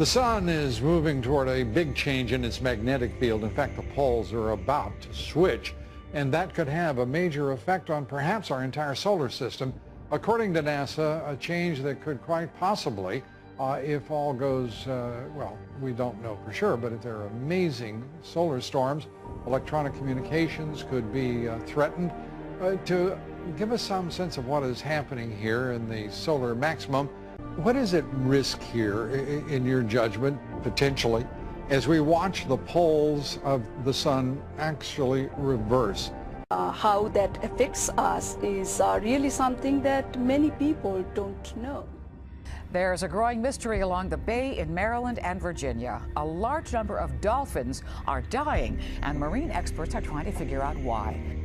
The sun is moving toward a big change in its magnetic field. In fact, the poles are about to switch, and that could have a major effect on perhaps our entire solar system. According to NASA, a change that could quite possibly, if all goes, well, we don't know for sure, but if there are amazing solar storms, electronic communications could be threatened. To give us some sense of what is happening here in the solar maximum, what is at risk here, in your judgment, potentially, as we watch the poles of the sun actually reverse? How that affects us is really something that many people don't know. There's a growing mystery along the bay in Maryland and Virginia. A large number of dolphins are dying, and marine experts are trying to figure out why.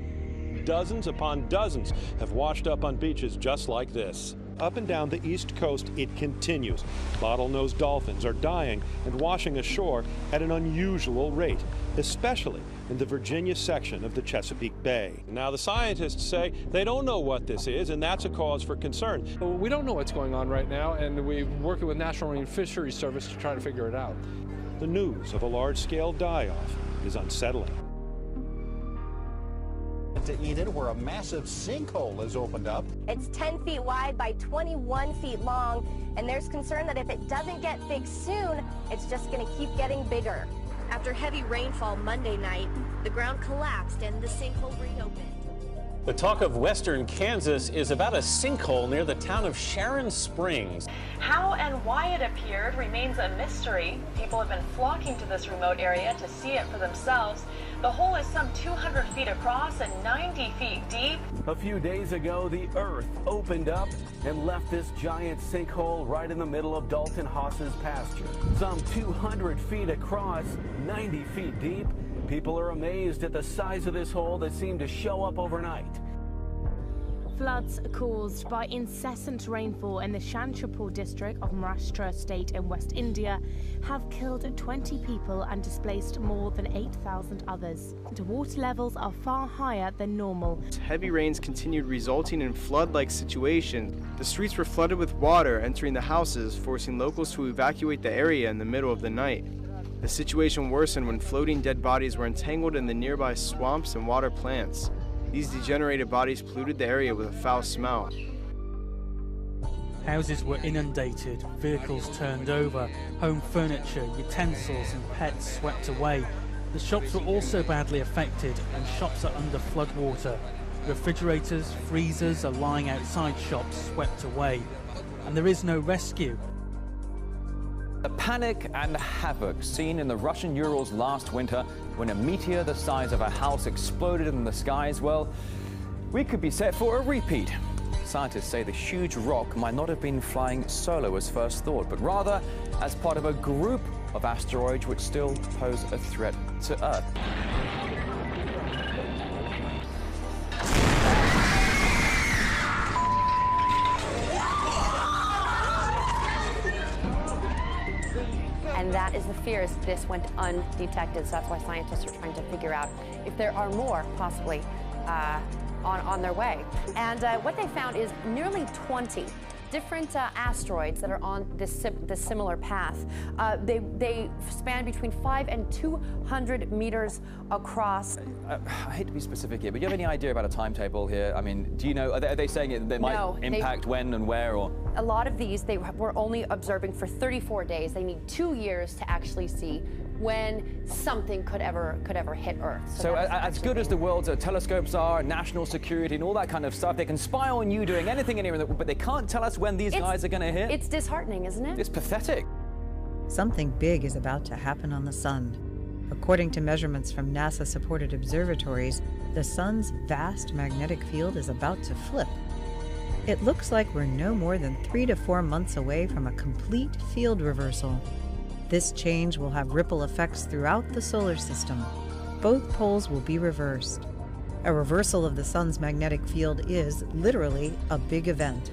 Dozens upon dozens have washed up on beaches just like this. Up and down the East Coast, it continues. Bottlenose dolphins are dying and washing ashore at an unusual rate, especially in the Virginia section of the Chesapeake Bay. Now, the scientists say they don't know what this is, and that's a cause for concern. We don't know what's going on right now, and we're working with National Marine Fisheries Service to try to figure it out. The news of a large-scale die-off is unsettling. To Eden, where a massive sinkhole has opened up. It's 10 feet wide by 21 feet long, and there's concern that if it doesn't get fixed soon, it's just going to keep getting bigger. After heavy rainfall Monday night, the ground collapsed and the sinkhole reopened. The talk of western Kansas is about a sinkhole near the town of Sharon Springs. How and why it appeared remains a mystery. People have been flocking to this remote area to see it for themselves. The hole is some 200 feet across and 90 feet deep. A few days ago, the earth opened up and left this giant sinkhole right in the middle of Dalton Haas's pasture. Some 200 feet across, 90 feet deep. People are amazed at the size of this hole that seemed to show up overnight. Floods caused by incessant rainfall in the Shantrapur district of Maharashtra state in West India have killed 20 people and displaced more than 8,000 others. The water levels are far higher than normal. Heavy rains continued, resulting in flood-like situations. The streets were flooded with water entering the houses, forcing locals to evacuate the area in the middle of the night. The situation worsened when floating dead bodies were entangled in the nearby swamps and water plants. These degenerated bodies polluted the area with a foul smell. Houses were inundated, vehicles turned over, home furniture, utensils and pets swept away. The shops were also badly affected and shops are under floodwater. Refrigerators, freezers are lying outside shops swept away. And there is no rescue. The panic and havoc seen in the Russian Urals last winter when a meteor the size of a house exploded in the skies, well, we could be set for a repeat. Scientists say the huge rock might not have been flying solo as first thought, but rather as part of a group of asteroids which still pose a threat to Earth. And that is the fear, is this went undetected. So that's why scientists are trying to figure out if there are more possibly on their way. And what they found is nearly 20 different asteroids that are on this similar path. They span between 5 and 200 meters across. I hate to be specific here, but do you have any idea about a timetable here? I mean, do you know, are they saying they might impact when and where, or? A lot of these, they were only observing for 34 days. They need 2 years to actually see when something could ever hit Earth. So as good as the world's telescopes are, national security and all that kind of stuff, they can spy on you doing anything anywhere, but they can't tell us when these guys are going to hit. It's disheartening, isn't it? It's pathetic. Something big is about to happen on the sun. According to measurements from NASA-supported observatories, the sun's vast magnetic field is about to flip. It looks like we're no more than 3 to 4 months away from a complete field reversal. This change will have ripple effects throughout the solar system. Both poles will be reversed. A reversal of the sun's magnetic field is, literally, a big event.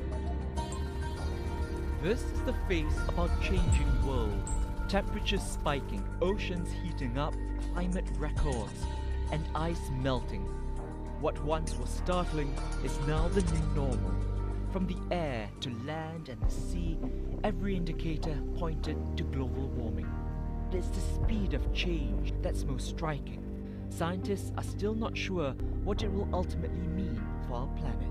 This is the face of our changing world. Temperatures spiking, oceans heating up, climate records, and ice melting. What once was startling is now the new normal. From the air to land and the sea, every indicator pointed to global warming. It's the speed of change that's most striking. Scientists are still not sure what it will ultimately mean for our planet.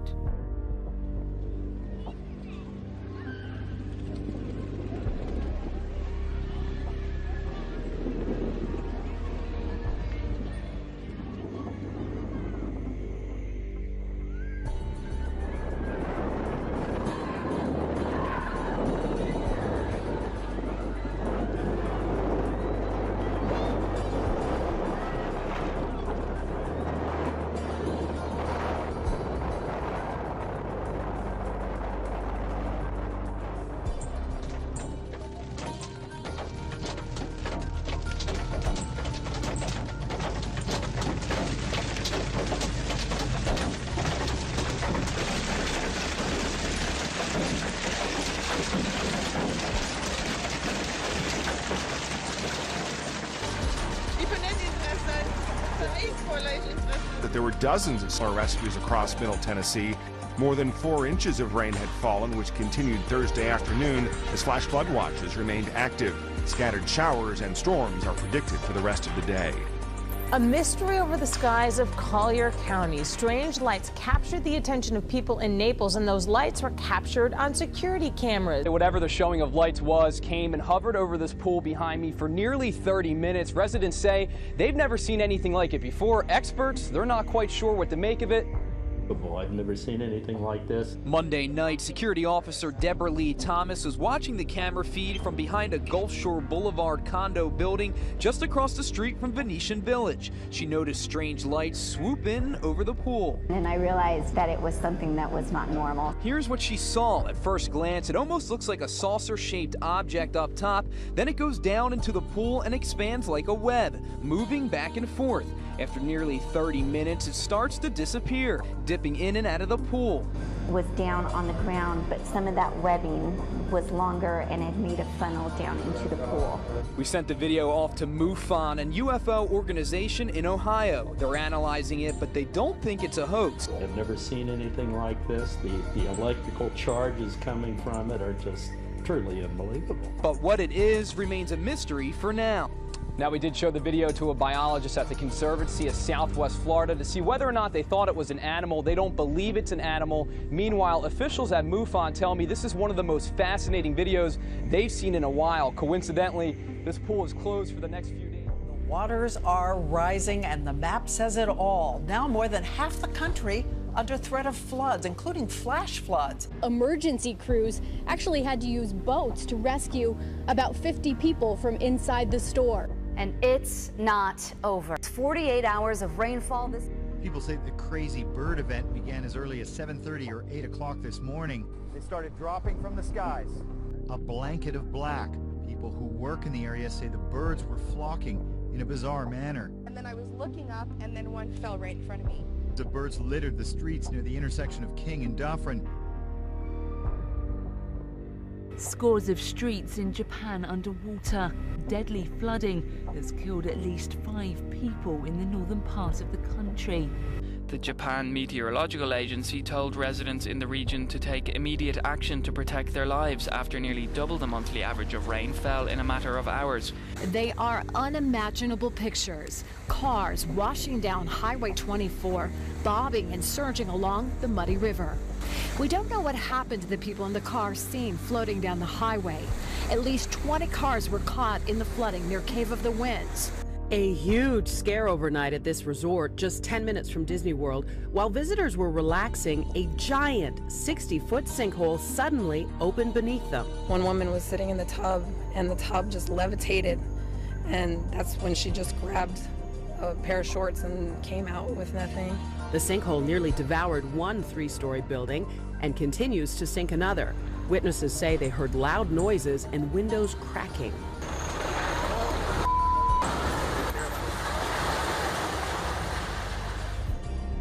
That there were dozens of summer rescues across Middle Tennessee. More than 4 inches of rain had fallen, which continued Thursday afternoon as flash flood watches remained active. Scattered showers and storms are predicted for the rest of the day. A mystery over the skies of Collier County. Strange lights captured the attention of people in Naples, and those lights were captured on security cameras. Whatever the showing of lights was, came and hovered over this pool behind me for nearly 30 minutes. Residents say they've never seen anything like it before. Experts, they're not quite sure what to make of it. I've never seen anything like this. Monday night, security officer Deborah Lee Thomas was watching the camera feed from behind a Gulf Shore Boulevard condo building just across the street from Venetian Village. She noticed strange lights swoop in over the pool. And I realized that it was something that was not normal. Here's what she saw at first glance. It almost looks like a saucer-shaped object up top. Then it goes down into the pool and expands like a web, moving back and forth. After nearly 30 minutes, it starts to disappear, dipping in and out of the pool. It was down on the ground, but some of that webbing was longer and it made a funnel down into the pool. We sent the video off to MUFON, an UFO organization in Ohio. They're analyzing it, but they don't think it's a hoax. I've never seen anything like this. The electrical charges coming from it are just truly unbelievable. But what it is remains a mystery for now. Now, we did show the video to a biologist at the Conservancy of Southwest Florida to see whether or not they thought it was an animal. They don't believe it's an animal. Meanwhile, officials at MUFON tell me this is one of the most fascinating videos they've seen in a while. Coincidentally, this pool is closed for the next few days. The waters are rising, and the map says it all. Now more than half the country under threat of floods, including flash floods. Emergency crews actually had to use boats to rescue about 50 people from inside the store. And it's not over. 48 hours of rainfall this. People say the crazy bird event began as early as 7:30 or 8 o'clock this morning. They started dropping from the skies. A blanket of black. People who work in the area say the birds were flocking in a bizarre manner. And then I was looking up, and then one fell right in front of me. The birds littered the streets near the intersection of King and Dufferin. Scores of streets in Japan underwater. Deadly flooding has killed at least 5 people in the northern part of the country. The Japan Meteorological Agency told residents in the region to take immediate action to protect their lives after nearly double the monthly average of rain fell in a matter of hours. They are unimaginable pictures. Cars washing down Highway 24, bobbing and surging along the muddy river. We don't know what happened to the people in the cars seen floating down the highway. At least 20 cars were caught in the flooding near Cave of the Winds. A huge scare overnight at this resort, just 10 minutes from Disney World. While visitors were relaxing, a giant 60-foot sinkhole suddenly opened beneath them. One woman was sitting in the tub, and the tub just levitated, and that's when she just grabbed a pair of shorts and came out with nothing. The sinkhole nearly devoured one 3-story building and continues to sink another. Witnesses say they heard loud noises and windows cracking.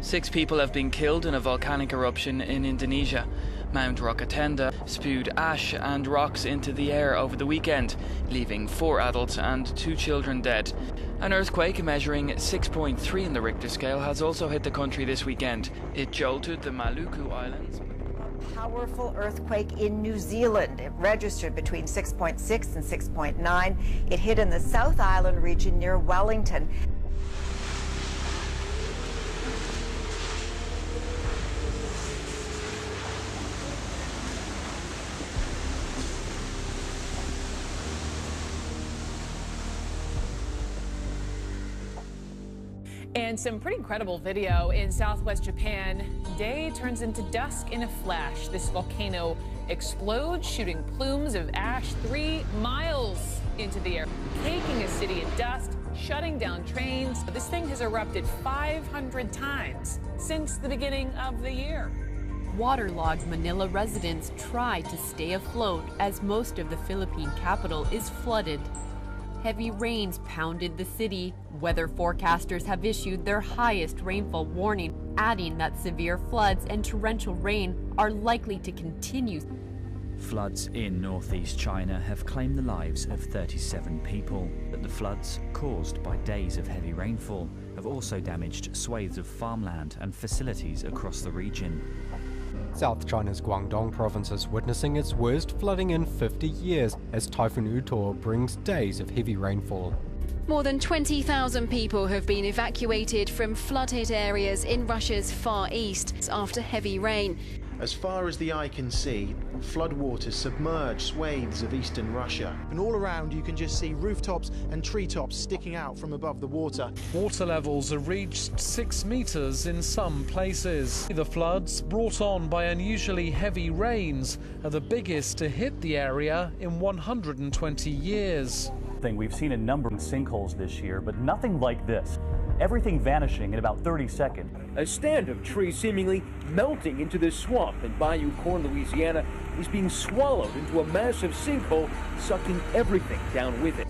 Six people have been killed in a volcanic eruption in Indonesia. Mount Rakatenda spewed ash and rocks into the air over the weekend, leaving 4 adults and 2 children dead. An earthquake measuring 6.3 in the Richter scale has also hit the country this weekend. It jolted the Maluku Islands. powerful earthquake in New Zealand. It registered between 6.6 and 6.9. It hit in the South Island region near Wellington. And some pretty incredible video in southwest Japan. Day turns into dusk in a flash. This volcano explodes, shooting plumes of ash 3 miles into the air, caking a city in dust, shutting down trains. This thing has erupted 500 times since the beginning of the year. Waterlogged Manila residents try to stay afloat as most of the Philippine capital is flooded. Heavy rains pounded the city. Weather forecasters have issued their highest rainfall warning, adding that severe floods and torrential rain are likely to continue. Floods in northeast China have claimed the lives of 37 people, but the floods, caused by days of heavy rainfall, have also damaged swathes of farmland and facilities across the region. South China's Guangdong province is witnessing its worst flooding in 50 years as Typhoon Utor brings days of heavy rainfall. More than 20,000 people have been evacuated from flood-hit areas in Russia's far east after heavy rain. As far as the eye can see, floodwaters submerge swathes of eastern Russia. And all around you can just see rooftops and treetops sticking out from above the water. Water levels have reached 6 meters in some places. The floods, brought on by unusually heavy rains, are the biggest to hit the area in 120 years. We've seen a number of sinkholes this year, but nothing like this. Everything vanishing in about 30 seconds. A stand of trees seemingly melting into this swamp in Bayou Corn, Louisiana, is being swallowed into a massive sinkhole, sucking everything down with it.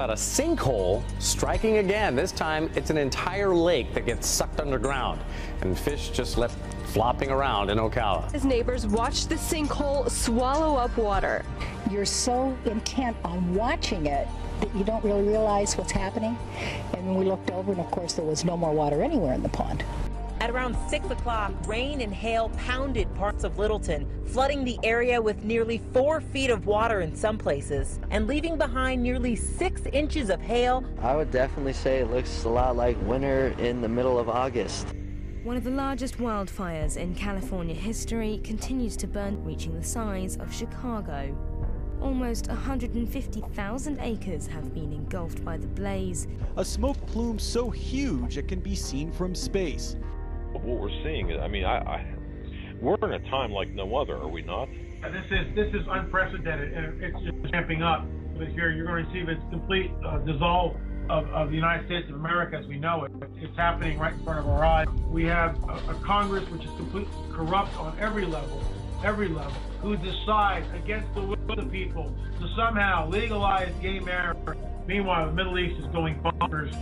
A sinkhole striking again. This time it's an entire lake that gets sucked underground and fish just left flopping around in Ocala. His neighbors watched the sinkhole swallow up water. You're so intent on watching it that you don't really realize what's happening. And when we looked over, and of course there was no more water anywhere in the pond. At around 6 o'clock, rain and hail pounded parts of Littleton, flooding the area with nearly 4 feet of water in some places, and leaving behind nearly 6 inches of hail. I would definitely say it looks a lot like winter in the middle of August. One of the largest wildfires in California history continues to burn, reaching the size of Chicago. Almost 150,000 acres have been engulfed by the blaze. A smoke plume so huge it can be seen from space. What we're seeing is, I mean, we're in a time like no other, are we not? This is unprecedented, and it's just ramping up. This year, you're going to see this complete dissolve of the United States of America as we know it. It's happening right in front of our eyes. We have a Congress which is completely corrupt on every level, who decides against the will of the people to somehow legalize gay marriage. Meanwhile, the Middle East is going bonkers.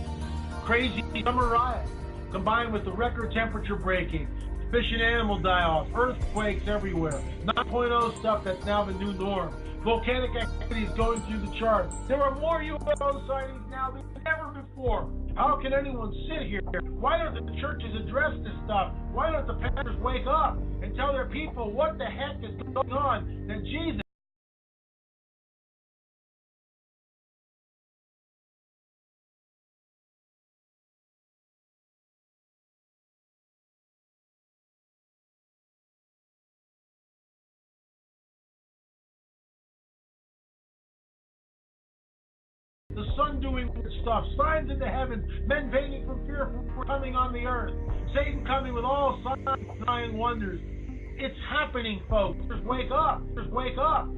Crazy summer riot, combined with the record temperature breaking, fish and animal die-offs, earthquakes everywhere, 9.0 stuff that's now the new norm, volcanic activities going through the charts. There are more UFO sightings now than ever before. How can anyone sit here? Why don't the churches address this stuff? Why don't the pastors wake up and tell their people what the heck is going on? That Jesus the sun doing weird stuff, signs in the heavens, men vanising from fear for coming on the earth, Satan coming with all signs, signs, wonders. It's happening, folks. Just wake up. Just wake up.